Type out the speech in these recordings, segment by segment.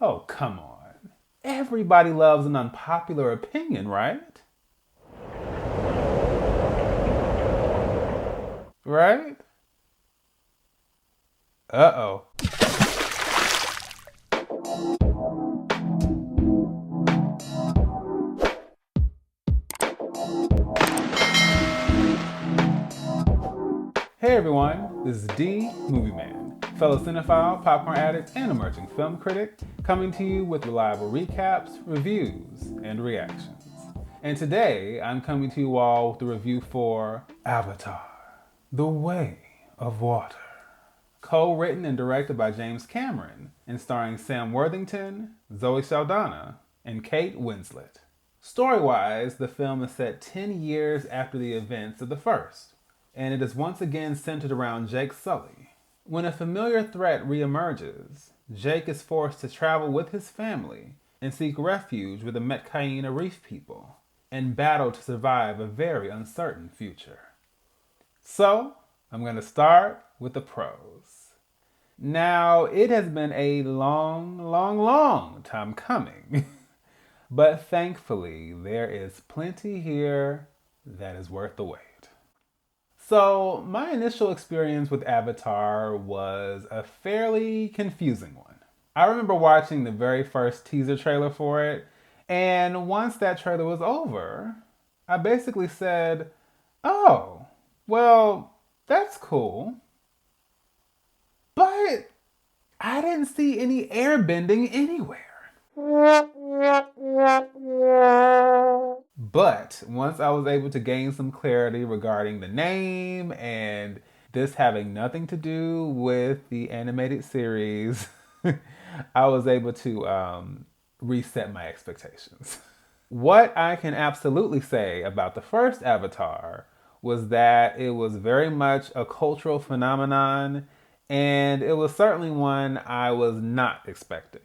Oh, come on. Everybody loves an unpopular opinion, right? Right? Uh-oh. Hey everyone, this is D, Movieman, fellow cinephile, popcorn addict, and emerging film critic, coming to you with reliable recaps, reviews, and reactions. And today, I'm coming to you all with a review for Avatar, The Way of Water. Co-written and directed by James Cameron, and starring Sam Worthington, Zoe Saldaña, and Kate Winslet. Story-wise, the film is set 10 years after the events of the first, and it is once again centered around Jake Sully. When a familiar threat reemerges, Jake is forced to travel with his family and seek refuge with the Metcaina Reef people, and battle to survive a very uncertain future. So, I'm going to start with the pros. Now, it has been a long time coming, but thankfully, there is plenty here that is worth the wait. So, my initial experience with Avatar was a fairly confusing one. I remember watching the very first teaser trailer for it, and once that trailer was over, I basically said, oh, well, that's cool. But I didn't see any airbending anywhere. But once I was able to gain some clarity regarding the name and this having nothing to do with the animated series, I was able to reset my expectations. What I can absolutely say about the first Avatar was that it was very much a cultural phenomenon, and it was certainly one I was not expecting.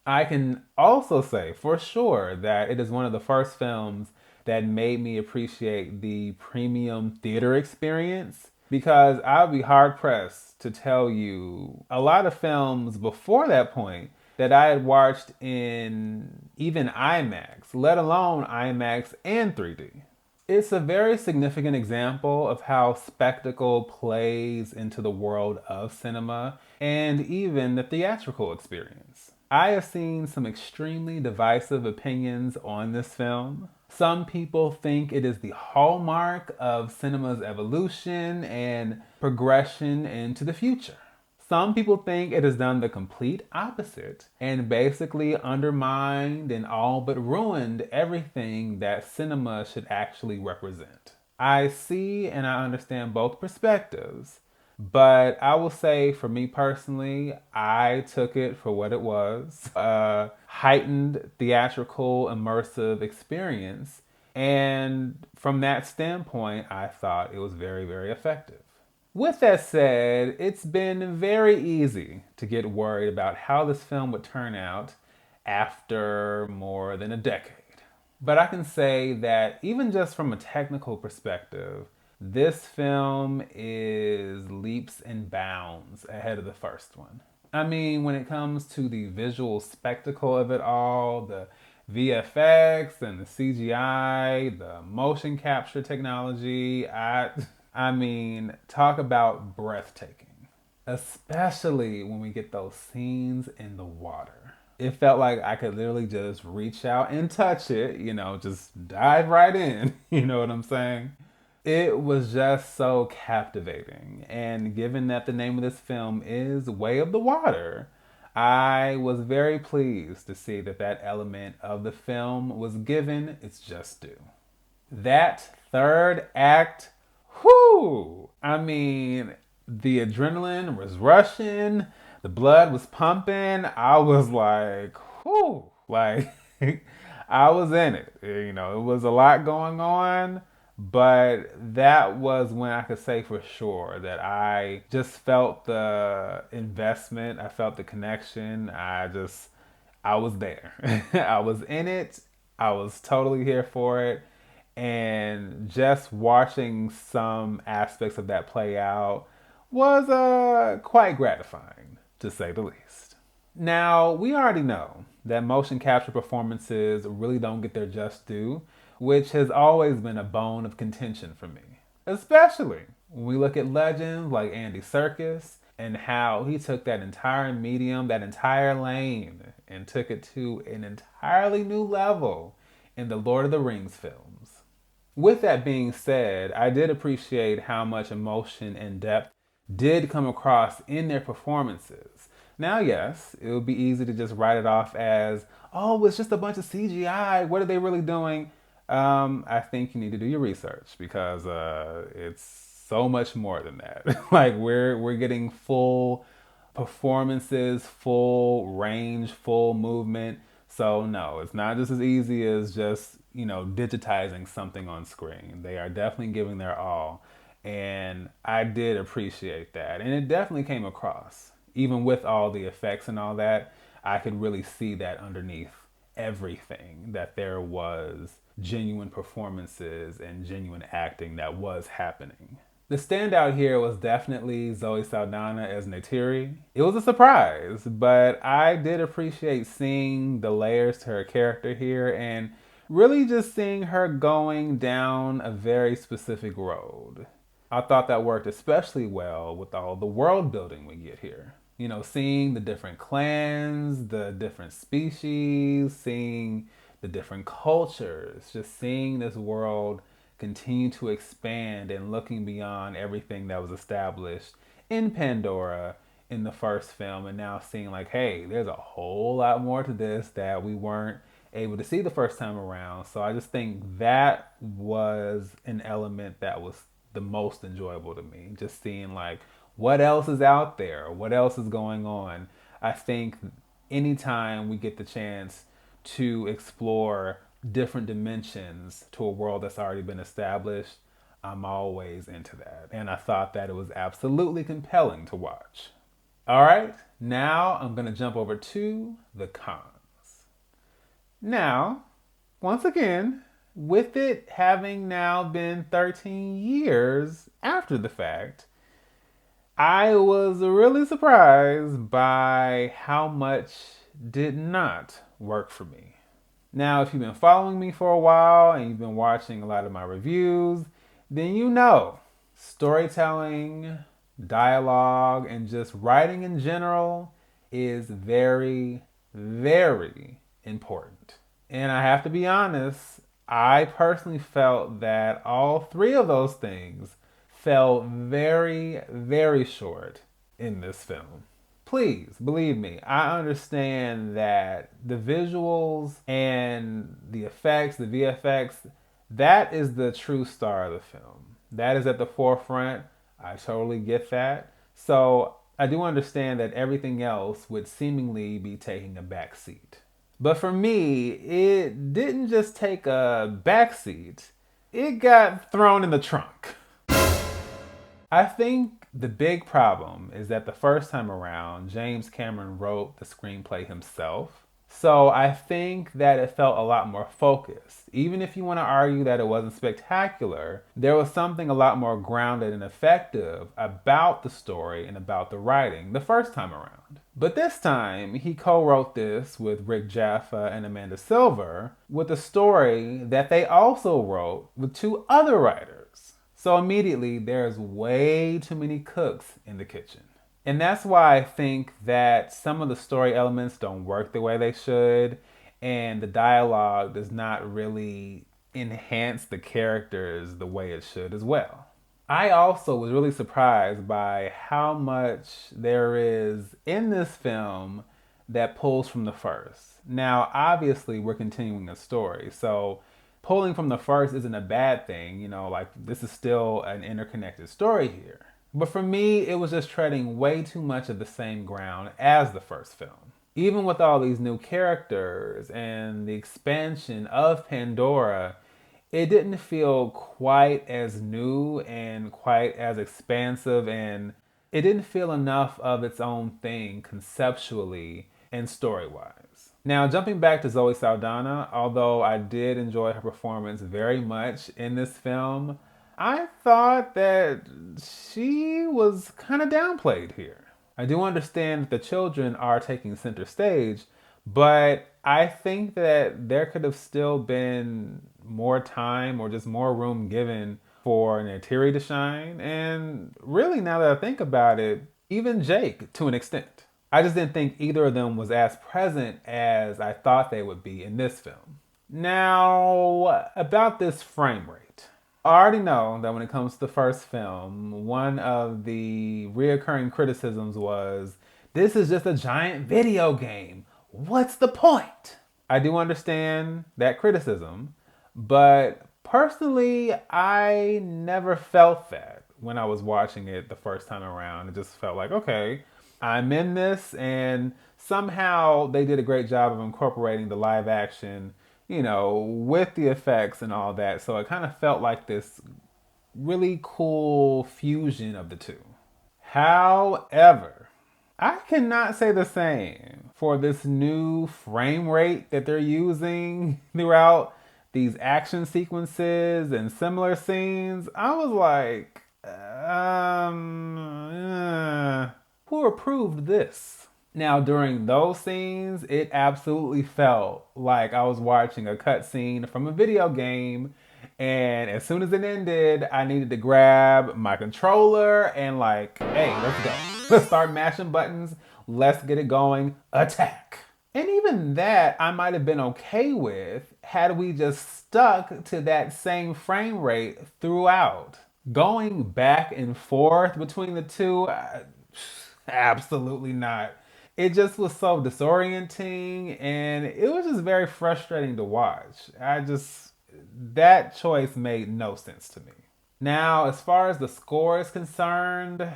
I can also say for sure that it is one of the first films that made me appreciate the premium theater experience, because I would be hard pressed to tell you a lot of films before that point that I had watched in even IMAX, let alone IMAX and 3D. It's a very significant example of how spectacle plays into the world of cinema and even the theatrical experience. I have seen some extremely divisive opinions on this film. Some people think it is the hallmark of cinema's evolution and progression into the future. Some people think it has done the complete opposite and basically undermined and all but ruined everything that cinema should actually represent. I see and I understand both perspectives, but I will say for me personally, I took it for what it was, a heightened theatrical immersive experience. And from that standpoint, I thought it was very effective. With that said, it's been very easy to get worried about how this film would turn out after more than a decade. But I can say that even just from a technical perspective, this film is leaps and bounds ahead of the first one. I mean, when it comes to the visual spectacle of it all, the VFX and the CGI, the motion capture technology, I mean, talk about breathtaking. Especially when we get those scenes in the water. It felt like I could literally just reach out and touch it, just dive right in. You know what I'm saying? It was just so captivating. And given that the name of this film is Way of the Water, I was very pleased to see that that element of the film was given its just due. That third act, whoo! I mean, the adrenaline was rushing, the blood was pumping. I was like, whoo! Like, I was in it. It was a lot going on, but that was when I could say for sure that I just felt the investment. I felt the connection. I was there. I was in it. I was totally here for it. And just watching some aspects of that play out was quite gratifying, to say the least. Now, we already know that motion capture performances really don't get their just due, which has always been a bone of contention for me. Especially when we look at legends like Andy Serkis and how he took that entire medium, that entire lane, and took it to an entirely new level in the Lord of the Rings films. With that being said, I did appreciate how much emotion and depth did come across in their performances. Now, yes, it would be easy to just write it off as, oh, it's just a bunch of CGI. What are they really doing? I think you need to do your research because it's so much more than that. Like we're getting full performances, full range, full movement. So no, it's not just as easy as just, digitizing something on screen. They are definitely giving their all. And I did appreciate that. And it definitely came across. Even with all the effects and all that, I could really see that underneath everything, that there was genuine performances and genuine acting that was happening. The standout here was definitely Zoe Saldana as Neytiri. It was a surprise, but I did appreciate seeing the layers to her character here and really just seeing her going down a very specific road. I thought that worked especially well with all the world building we get here. Seeing the different clans, the different species, seeing the different cultures, just seeing this world continue to expand and looking beyond everything that was established in Pandora in the first film, and now seeing like, hey, there's a whole lot more to this that we weren't able to see the first time around. So I just think that was an element that was the most enjoyable to me. Just seeing like what else is out there, what else is going on. I think anytime we get the chance to explore different dimensions to a world that's already been established, I'm always into that. And I thought that it was absolutely compelling to watch. All right, now I'm going to jump over to the cons. Now, once again, with it having now been 13 years after the fact, I was really surprised by how much did not work for me. Now, if you've been following me for a while and you've been watching a lot of my reviews, then you know storytelling, dialogue, and just writing in general is very, very important. And I have to be honest, I personally felt that all three of those things fell very, very short in this film. Please, believe me, I understand that the visuals and the effects, the VFX, that is the true star of the film. That is at the forefront. I totally get that. So I do understand that everything else would seemingly be taking a back seat. But for me, it didn't just take a back seat, it got thrown in the trunk. I think the big problem is that the first time around, James Cameron wrote the screenplay himself. So I think that it felt a lot more focused. Even if you want to argue that it wasn't spectacular, there was something a lot more grounded and effective about the story and about the writing the first time around. But this time, he co-wrote this with Rick Jaffa and Amanda Silver with a story that they also wrote with two other writers. So immediately, there's way too many cooks in the kitchen. And that's why I think that some of the story elements don't work the way they should, and the dialogue does not really enhance the characters the way it should as well. I also was really surprised by how much there is in this film that pulls from the first. Now, obviously, we're continuing a story, so pulling from the first isn't a bad thing, like this is still an interconnected story here. But for me, it was just treading way too much of the same ground as the first film. Even with all these new characters and the expansion of Pandora, it didn't feel quite as new and quite as expansive, and it didn't feel enough of its own thing conceptually and story-wise. Now, jumping back to Zoe Saldana, although I did enjoy her performance very much in this film, I thought that she was kind of downplayed here. I do understand that the children are taking center stage, but I think that there could have still been more time or just more room given for Neytiri to shine. And really, now that I think about it, even Jake to an extent. I just didn't think either of them was as present as I thought they would be in this film. Now, about this frame rate. I already know that when it comes to the first film, one of the reoccurring criticisms was this is just a giant video game. What's the point? I do understand that criticism, but personally, I never felt that when I was watching it the first time around. It just felt like, okay, I'm in this, and somehow they did a great job of incorporating the live action, with the effects and all that. So it kind of felt like this really cool fusion of the two. However, I cannot say the same for this new frame rate that they're using throughout these action sequences and similar scenes. I was like, who approved this? Now, during those scenes, it absolutely felt like I was watching a cutscene from a video game. And as soon as it ended, I needed to grab my controller and hey, let's go. Let's start mashing buttons. Let's get it going. Attack. And even that I might have been okay with had we just stuck to that same frame rate throughout. Going back and forth between the two, absolutely not. It just was so disorienting and it was just very frustrating to watch. That choice made no sense to me. Now, as far as the score is concerned,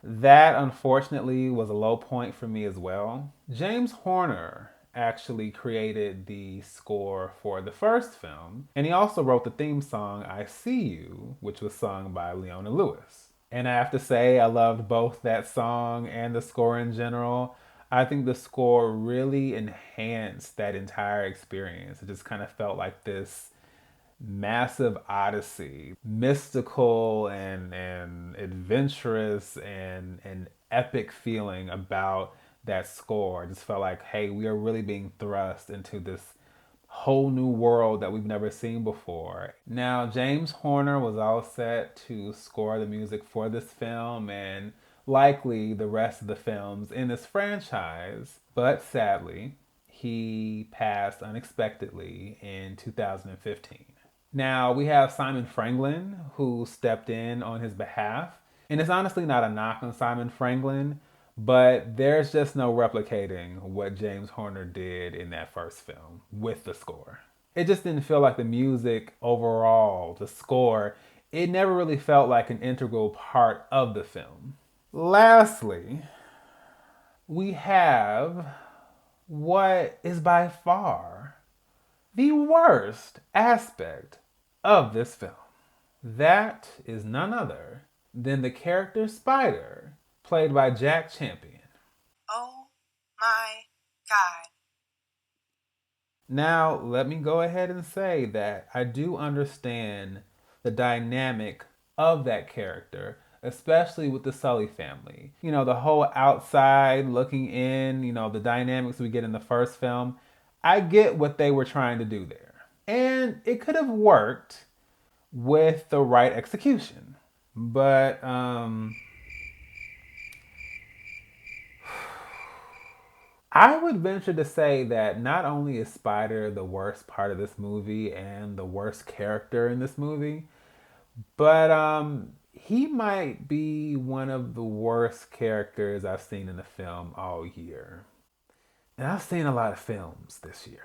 that unfortunately was a low point for me as well. James Horner actually created the score for the first film, and he also wrote the theme song I See You, which was sung by Leona Lewis. And I have to say, I loved both that song and the score in general. I think the score really enhanced that entire experience. It just kind of felt like this massive odyssey, mystical and adventurous and epic feeling about that score. It just felt like, hey, we are really being thrust into this whole new world that we've never seen before. Now, James Horner was all set to score the music for this film and likely the rest of the films in this franchise, but sadly, he passed unexpectedly in 2015. Now, we have Simon Franklin, who stepped in on his behalf. And it's honestly not a knock on Simon Franklin, but there's just no replicating what James Horner did in that first film with the score. It just didn't feel like the music overall, the score, it never really felt like an integral part of the film. Lastly, we have what is by far the worst aspect of this film. That is none other than the character Spider, played by Jack Champion. Oh my God. Now, let me go ahead and say that I do understand the dynamic of that character, especially with the Sully family. The whole outside looking in, the dynamics we get in the first film. I get what they were trying to do there. And it could have worked with the right execution. But I would venture to say that not only is Spider the worst part of this movie and the worst character in this movie, but he might be one of the worst characters I've seen in a film all year. And I've seen a lot of films this year.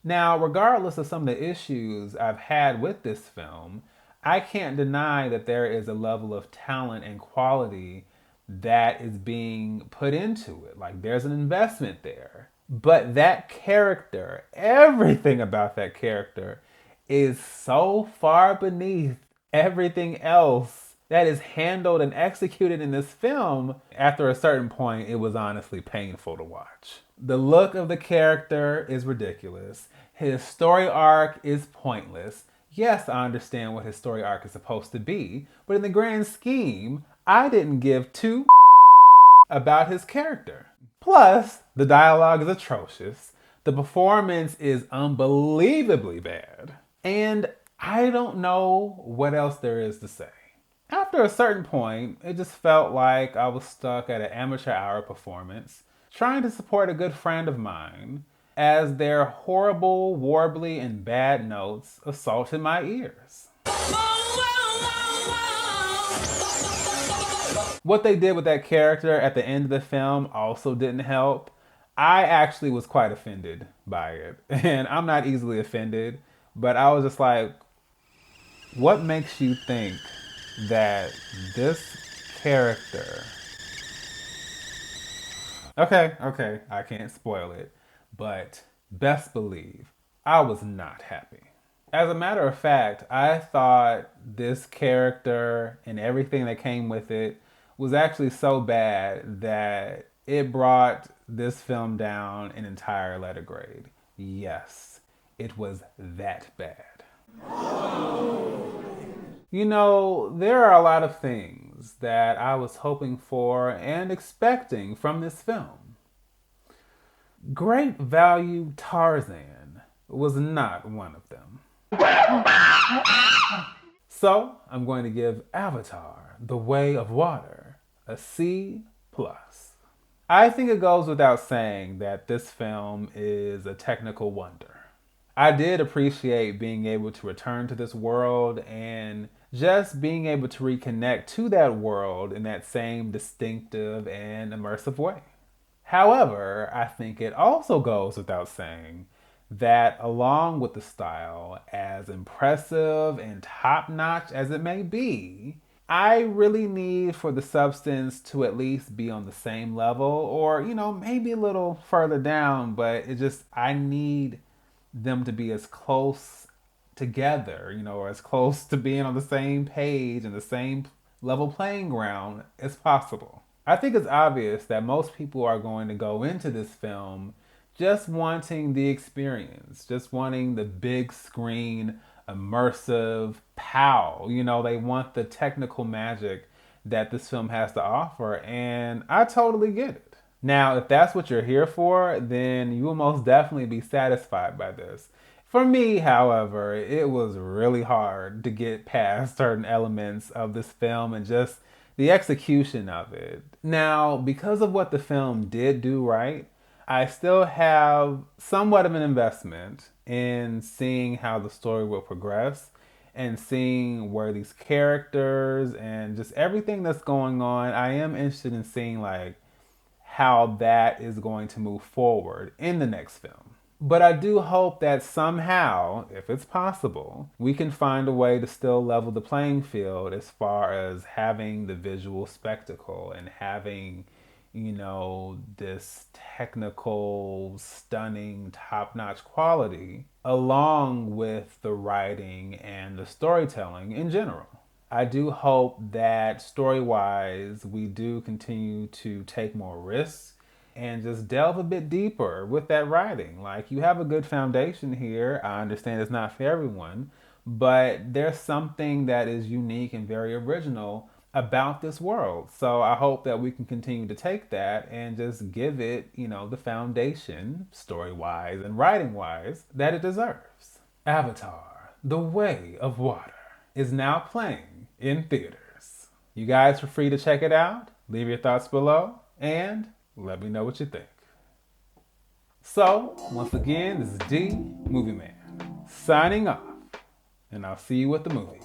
Now, regardless of some of the issues I've had with this film, I can't deny that there is a level of talent and quality that is being put into it. Like, there's an investment there. But that character, everything about that character is so far beneath everything else that is handled and executed in this film. After a certain point, it was honestly painful to watch. The look of the character is ridiculous. His story arc is pointless. Yes, I understand what his story arc is supposed to be, but in the grand scheme, I didn't give two about his character. Plus, the dialogue is atrocious. The performance is unbelievably bad, and I don't know what else there is to say. After a certain point, it just felt like I was stuck at an amateur hour performance, trying to support a good friend of mine, as their horrible, warbly, and bad notes assaulted my ears. What they did with that character at the end of the film also didn't help. I actually was quite offended by it. And I'm not easily offended, but I was just like, what makes you think that this character... Okay, I can't spoil it, but best believe I was not happy. As a matter of fact, I thought this character and everything that came with it was actually so bad that it brought this film down an entire letter grade. Yes, it was that bad. You know, there are a lot of things that I was hoping for and expecting from this film. Great Value Tarzan was not one of them. So, I'm going to give Avatar, The Way of Water, a C+. I think it goes without saying that this film is a technical wonder. I did appreciate being able to return to this world and just being able to reconnect to that world in that same distinctive and immersive way. However, I think it also goes without saying that along with the style, as impressive and top-notch as it may be, I really need for the substance to at least be on the same level or, maybe a little further down, but I need them to be as close together, or as close to being on the same page and the same level playing ground as possible. I think it's obvious that most people are going to go into this film just wanting the experience, just wanting the big screen, immersive pow. They want the technical magic that this film has to offer, and I totally get it. Now, if that's what you're here for, then you will most definitely be satisfied by this. For me, however, it was really hard to get past certain elements of this film and just the execution of it. Now, because of what the film did do right, I still have somewhat of an investment in seeing how the story will progress and seeing where these characters and just everything that's going on. I am interested in seeing how that is going to move forward in the next film. But I do hope that somehow, if it's possible, we can find a way to still level the playing field as far as having the visual spectacle and having, this technical, stunning, top-notch quality along with the writing and the storytelling in general. I do hope that story-wise, we do continue to take more risks and just delve a bit deeper with that writing. You have a good foundation here. I understand it's not for everyone, but there's something that is unique and very original about this world. So I hope that we can continue to take that and just give it, the foundation, story-wise and writing-wise, that it deserves. Avatar, The Way of Water, is now playing in theaters. You guys are free to check it out. Leave your thoughts below and let me know what you think. So, once again, this is D, Movieman, signing off, and I'll see you at the movies.